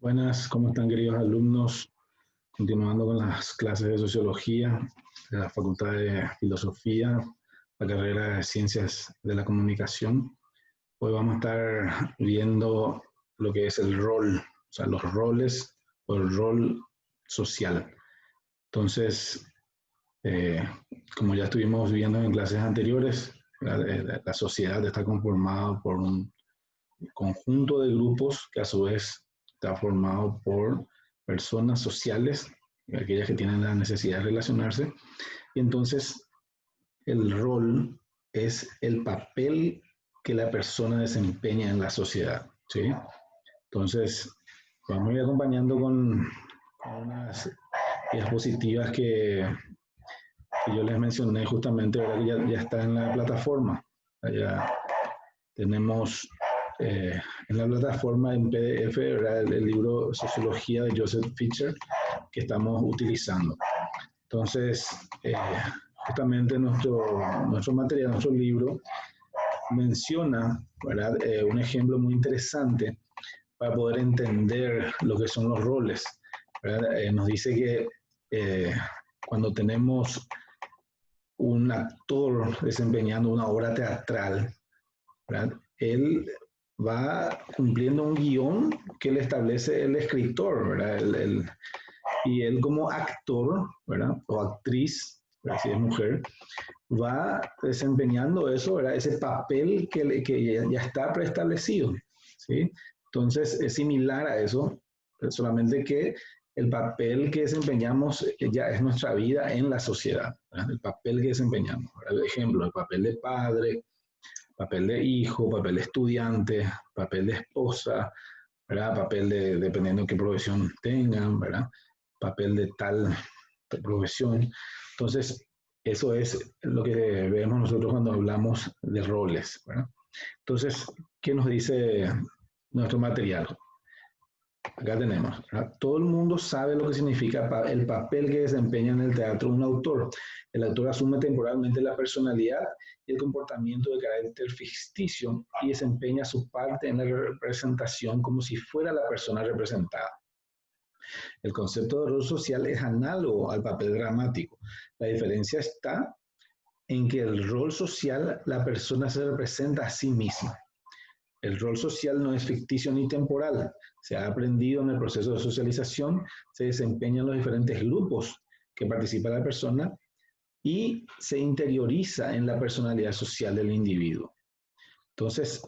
Buenas, ¿cómo están queridos alumnos? Continuando con las clases de Sociología de la Facultad de Filosofía, la carrera de Ciencias de la Comunicación. Hoy vamos a estar viendo lo que es el rol, o sea, los roles o el rol social. Entonces, como ya estuvimos viendo en clases anteriores, la sociedad está conformada por un conjunto de grupos que a su vez está formado por personas sociales, aquellas que tienen la necesidad de relacionarse, y entonces el rol es el papel que la persona desempeña en la sociedad, ¿sí? Entonces, vamos a ir acompañando con unas diapositivas que yo les mencioné justamente, ¿verdad? Que ya está en la plataforma. Allá tenemos en la plataforma en PDF, ¿verdad? El libro Sociología de Joseph Fischer que estamos utilizando. Entonces, justamente nuestro material, nuestro libro, menciona, ¿verdad? Un ejemplo muy interesante para poder entender lo que son los roles, ¿verdad? Nos dice que cuando tenemos un actor desempeñando una obra teatral, ¿verdad? Él va cumpliendo un guión que le establece el escritor, ¿verdad? Y él como actor, ¿verdad? O actriz, ¿verdad? Si es mujer, va desempeñando eso, ¿verdad? Ese papel que ya está preestablecido, ¿sí? Entonces es similar a eso, solamente que el papel que desempeñamos ya es nuestra vida en la sociedad, ¿verdad? El papel que desempeñamos. Por ejemplo, el papel de padre, papel de hijo, papel de estudiante, papel de esposa, ¿verdad? Papel de, dependiendo de qué profesión tengan, ¿verdad? Papel de tal profesión. Entonces, eso es lo que vemos nosotros cuando hablamos de roles, ¿verdad? Entonces, ¿qué nos dice nuestro material? Acá tenemos, ¿verdad? Todo el mundo sabe lo que significa el papel que desempeña en el teatro un autor. El autor asume temporalmente la personalidad y el comportamiento de carácter ficticio y desempeña su parte en la representación como si fuera la persona representada. El concepto de rol social es análogo al papel dramático. La diferencia está en que el rol social la persona se representa a sí misma. El rol social no es ficticio ni temporal. Se ha aprendido en el proceso de socialización, se desempeña en los diferentes grupos que participa la persona y se interioriza en la personalidad social del individuo. Entonces,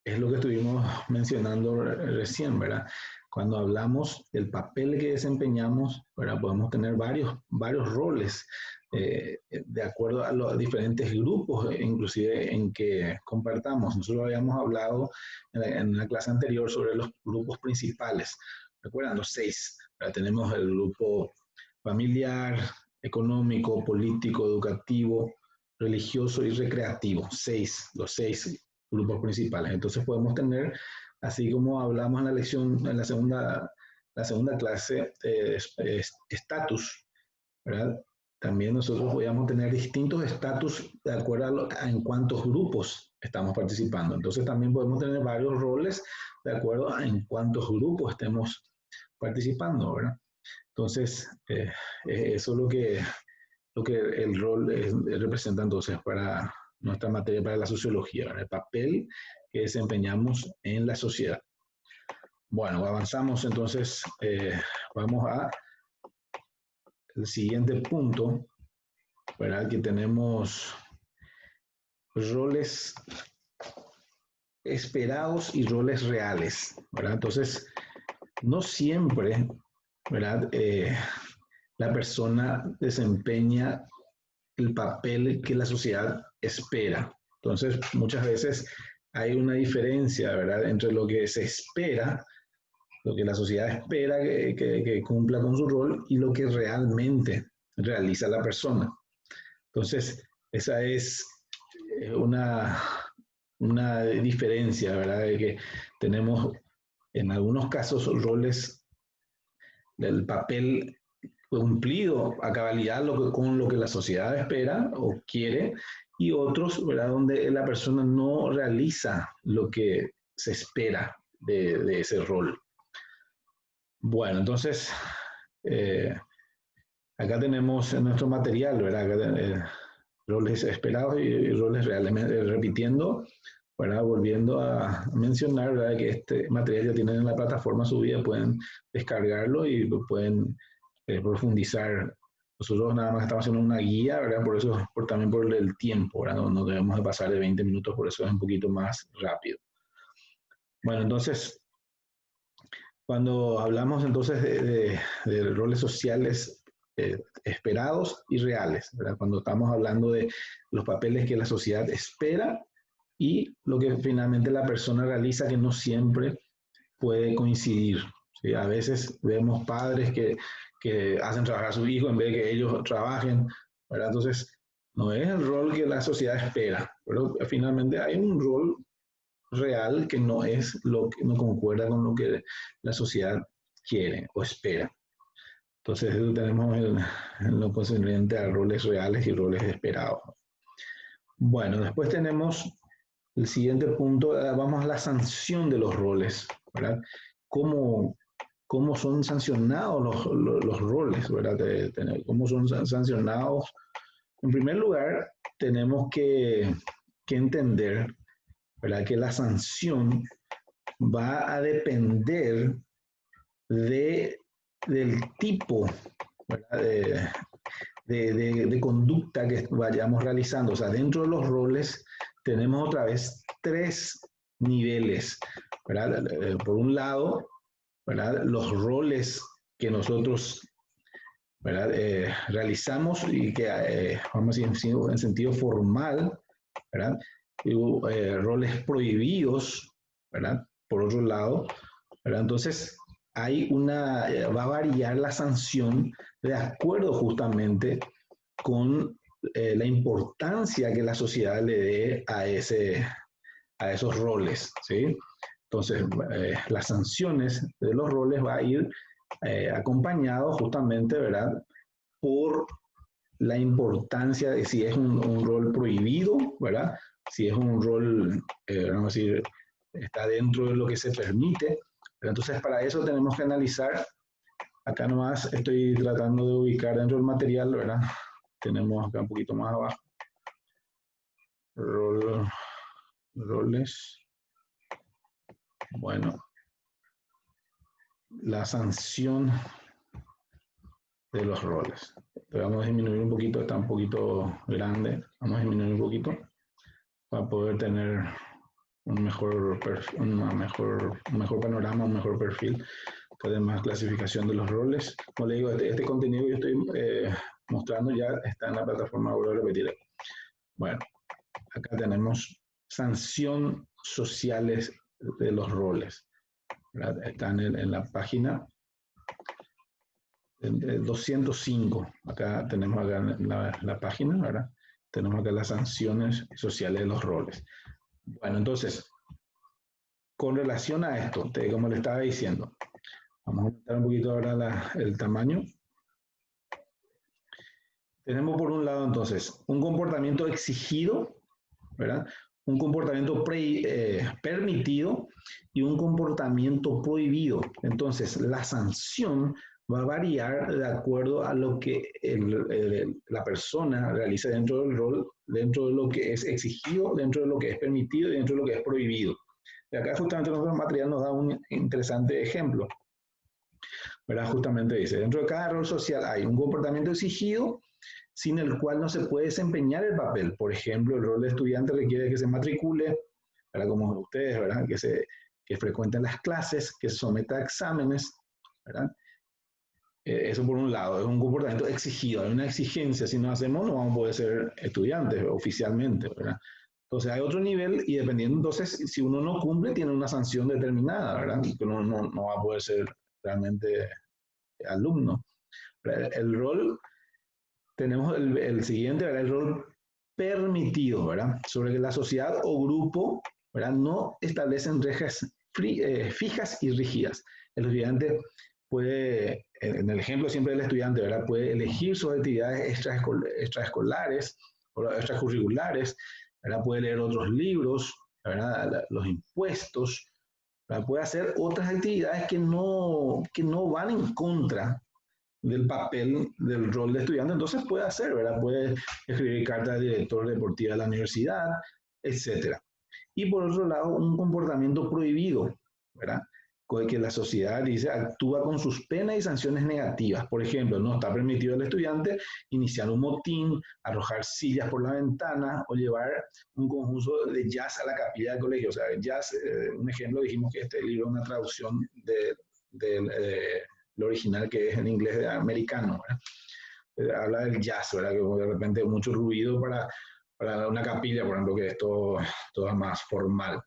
es lo que estuvimos mencionando recién, ¿verdad? Cuando hablamos del papel que desempeñamos, ¿verdad? Podemos tener varios roles de acuerdo a los diferentes grupos, inclusive en que compartamos. Nosotros habíamos hablado en la clase anterior sobre los grupos principales. ¿Recuerdan? Los 6. ¿Verdad? Tenemos el grupo familiar, económico, político, educativo, religioso y recreativo. Los 6 grupos principales. Entonces podemos tener, así como hablamos en la lección, en la segunda clase, estatus, ¿verdad? También nosotros podríamos tener distintos estatus de acuerdo a en cuántos grupos estamos participando. Entonces también podemos tener varios roles de acuerdo a en cuántos grupos estemos participando, ¿verdad? Entonces, eso es lo que el rol representa entonces para nuestra materia, para la sociología, ¿verdad? El papel que desempeñamos en la sociedad. Bueno, avanzamos entonces, vamos a el siguiente punto, ¿verdad? Que tenemos roles esperados y roles reales, ¿verdad? Entonces, no siempre, ¿verdad? La persona desempeña el papel que la sociedad espera. Entonces, muchas veces hay una diferencia, ¿verdad?, entre lo que se espera, lo que la sociedad espera que cumpla con su rol y lo que realmente realiza la persona. Entonces, esa es una diferencia, ¿verdad?, de que tenemos en algunos casos roles del papel cumplido a cabalidad con lo que la sociedad espera o quiere, y otros, ¿verdad?, donde la persona no realiza lo que se espera de ese rol. Bueno, entonces, acá tenemos en nuestro material, ¿verdad? Acá, roles esperados y roles reales, repitiendo, ¿verdad? Volviendo a mencionar, ¿verdad? Que este material ya tienen en la plataforma subida, pueden descargarlo y pueden profundizar. Nosotros nada más estamos haciendo una guía, ¿verdad? Por eso, también por el tiempo, ¿verdad? No debemos de pasar de 20 minutos, por eso es un poquito más rápido. Bueno, entonces, cuando hablamos entonces de roles sociales esperados y reales, ¿verdad? Cuando estamos hablando de los papeles que la sociedad espera y lo que finalmente la persona realiza, que no siempre puede coincidir, ¿sí? A veces vemos padres que hacen trabajar a sus hijos en vez de que ellos trabajen, ¿verdad? Entonces, no es el rol que la sociedad espera, pero finalmente hay un rol real que no es lo que no concuerda con lo que la sociedad quiere o espera. Entonces, eso tenemos en lo concerniente a roles reales y roles esperados. Bueno, después tenemos el siguiente punto, vamos a la sanción de los roles, ¿verdad? ¿Cómo son sancionados los roles, ¿verdad? ¿Cómo son sancionados? En primer lugar, tenemos que entender, ¿verdad? Que la sanción va a depender del tipo, ¿verdad? De conducta que vayamos realizando. O sea, dentro de los roles tenemos otra vez 3 niveles, ¿verdad? Por un lado, ¿verdad? Los roles que nosotros, ¿verdad? Realizamos y que, vamos a decir, en sentido formal, ¿verdad? Y, roles prohibidos, ¿verdad? Por otro lado, ¿verdad? Entonces, va a variar la sanción de acuerdo justamente con la importancia que la sociedad le dé a esos roles, ¿sí? Entonces, las sanciones de los roles va a ir acompañado justamente, ¿verdad? Por la importancia de si es un rol prohibido, ¿verdad? Si es un rol, vamos a decir, está dentro de lo que se permite. Pero entonces, para eso tenemos que analizar, acá nomás estoy tratando de ubicar dentro del material, ¿verdad? Tenemos acá un poquito más abajo, roles, bueno, la sanción de los roles. Pero vamos a disminuir un poquito, está un poquito grande, vamos a disminuir un poquito para poder tener un mejor panorama, un mejor perfil, además clasificación de los roles. Como le digo, este contenido que yo estoy mostrando ya está en la plataforma, voy a repetir. Bueno, acá tenemos sanción sociales de los roles, ¿verdad? Están en la página 205. Acá tenemos acá la página, ¿verdad? Tenemos acá las sanciones sociales de los roles. Bueno, entonces, con relación a esto, como le estaba diciendo, vamos a aumentar un poquito ahora el tamaño. Tenemos por un lado entonces un comportamiento exigido, ¿verdad? Un comportamiento permitido y un comportamiento prohibido. Entonces, la sanción va a variar de acuerdo a lo que la persona realiza dentro del rol, dentro de lo que es exigido, dentro de lo que es permitido y dentro de lo que es prohibido. Y acá justamente nuestro material nos da un interesante ejemplo, ¿verdad? Justamente dice, dentro de cada rol social hay un comportamiento exigido sin el cual no se puede desempeñar el papel. Por ejemplo, el rol de estudiante requiere que se matricule, ¿verdad? Como ustedes, ¿verdad? Que frecuenten las clases, que se someta a exámenes, ¿verdad? Eso por un lado, es un comportamiento exigido, hay una exigencia, si no hacemos no vamos a poder ser estudiantes oficialmente, ¿verdad? Entonces hay otro nivel y dependiendo, entonces, si uno no cumple, tiene una sanción determinada, ¿verdad? Que no va a poder ser realmente alumno. El rol, tenemos el siguiente, ¿verdad? El rol permitido, ¿verdad? Sobre que la sociedad o grupo, ¿verdad? No establecen reglas fijas y rígidas. El estudiante puede, en el ejemplo siempre del estudiante, ¿verdad? Puede elegir sus actividades extraescolares o extracurriculares, ¿verdad? Puede leer otros libros, ¿verdad? Los impuestos, ¿verdad? Puede hacer otras actividades que no van en contra del papel, del rol de estudiante, entonces puede hacer, ¿verdad? Puede escribir cartas al director deportivo de la universidad, etcétera. Y por otro lado, un comportamiento prohibido, ¿verdad? Que la sociedad dice actúa con sus penas y sanciones negativas. Por ejemplo, no está permitido al estudiante iniciar un motín, arrojar sillas por la ventana o llevar un conjunto de jazz a la capilla del colegio. O sea, jazz, un ejemplo, dijimos que este libro es una traducción de lo original que es en inglés americano, ¿verdad? Habla del jazz, ¿verdad? Que de repente mucho ruido para una capilla, por ejemplo, que es todo más formal.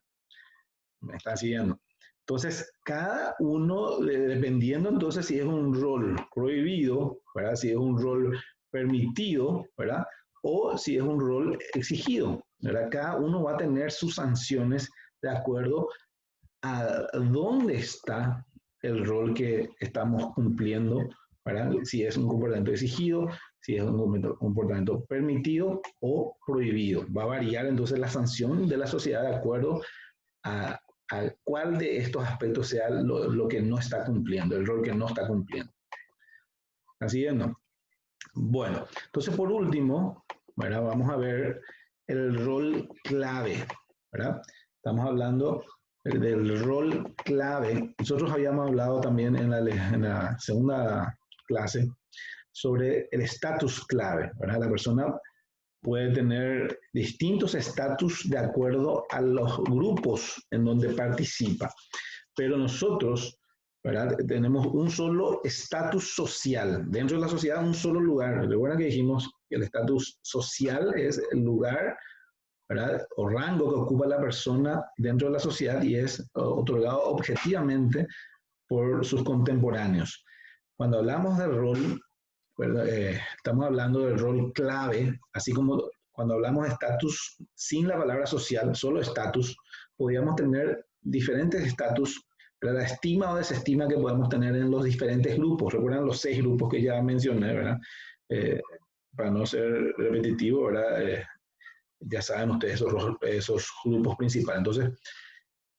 ¿Me están siguiendo? Entonces, cada uno, dependiendo entonces si es un rol prohibido, ¿verdad? Si es un rol permitido, ¿verdad? O si es un rol exigido, ¿verdad? Cada uno va a tener sus sanciones de acuerdo a dónde está el rol que estamos cumpliendo, ¿verdad? Si es un comportamiento exigido, si es un comportamiento permitido o prohibido. Va a variar entonces la sanción de la sociedad de acuerdo a cuál de estos aspectos sea lo que no está cumpliendo, el rol que no está cumpliendo. ¿Así es, no? Bueno, entonces por último, ¿verdad? Vamos a ver el rol clave, ¿verdad? Estamos hablando del rol clave. Nosotros habíamos hablado también en la segunda clase sobre el estatus clave, ¿verdad? La persona puede tener distintos estatus de acuerdo a los grupos en donde participa. Pero nosotros, ¿verdad? Tenemos un solo estatus social. Dentro de la sociedad, un solo lugar. Recuerda que dijimos que el estatus social es el lugar, ¿verdad? O rango que ocupa la persona dentro de la sociedad y es otorgado objetivamente por sus contemporáneos. Cuando hablamos del rol, estamos hablando del rol clave, así como cuando hablamos de estatus sin la palabra social, solo estatus, podríamos tener diferentes estatus, la estima o desestima que podemos tener en los diferentes grupos. Recuerdan los 6 grupos que ya mencioné, ¿verdad? Para no ser repetitivo, ¿verdad? Ya saben ustedes esos grupos principales. Entonces,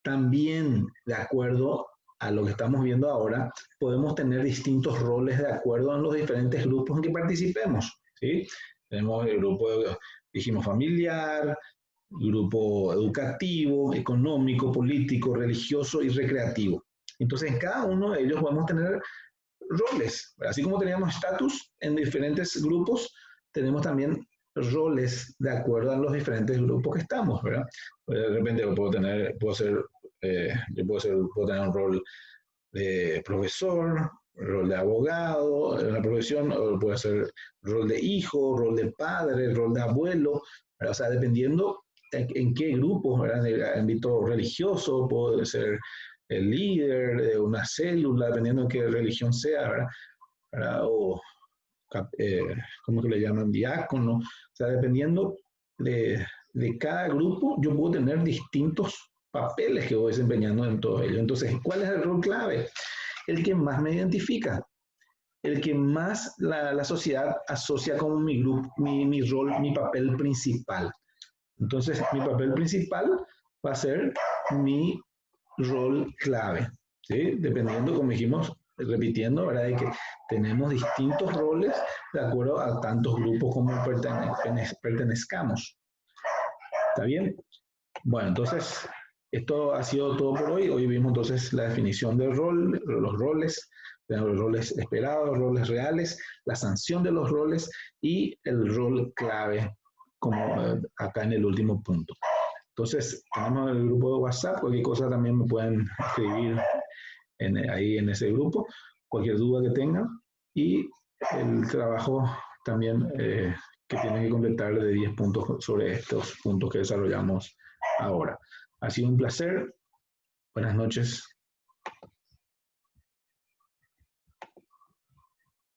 también de acuerdo a lo que estamos viendo ahora, podemos tener distintos roles de acuerdo a los diferentes grupos en que participemos, ¿sí? Tenemos el grupo, dijimos, familiar, grupo educativo, económico, político, religioso y recreativo. Entonces, en cada uno de ellos podemos tener roles. Así como teníamos estatus en diferentes grupos, tenemos también roles de acuerdo a los diferentes grupos que estamos, ¿verdad? De repente yo puedo tener un rol de profesor, rol de abogado en la profesión, o puede ser rol de hijo, rol de padre, rol de abuelo, ¿verdad? O sea, dependiendo en qué grupo, ¿verdad? En el ámbito religioso, puede ser el líder de una célula, dependiendo de qué religión sea, ¿verdad? O, ¿cómo que le llaman? Diácono. O sea, dependiendo de cada grupo, yo puedo tener distintos papeles que voy desempeñando en todo ello. Entonces, ¿cuál es el rol clave? El que más me identifica, el que más la sociedad asocia como mi grupo, mi rol, mi papel principal. Entonces, mi papel principal va a ser mi rol clave, ¿sí? Dependiendo, como dijimos, repitiendo, ¿verdad? De que tenemos distintos roles de acuerdo a tantos grupos como pertenezcamos. ¿Está bien? Bueno, entonces, esto ha sido todo por hoy. Hoy vimos entonces la definición del rol, los roles esperados, roles reales, la sanción de los roles y el rol clave, como acá en el último punto. Entonces, tenemos el grupo de WhatsApp, cualquier cosa también me pueden escribir ahí en ese grupo, cualquier duda que tengan, y el trabajo también que tienen que completar de 10 puntos sobre estos puntos que desarrollamos ahora. Ha sido un placer. Buenas noches.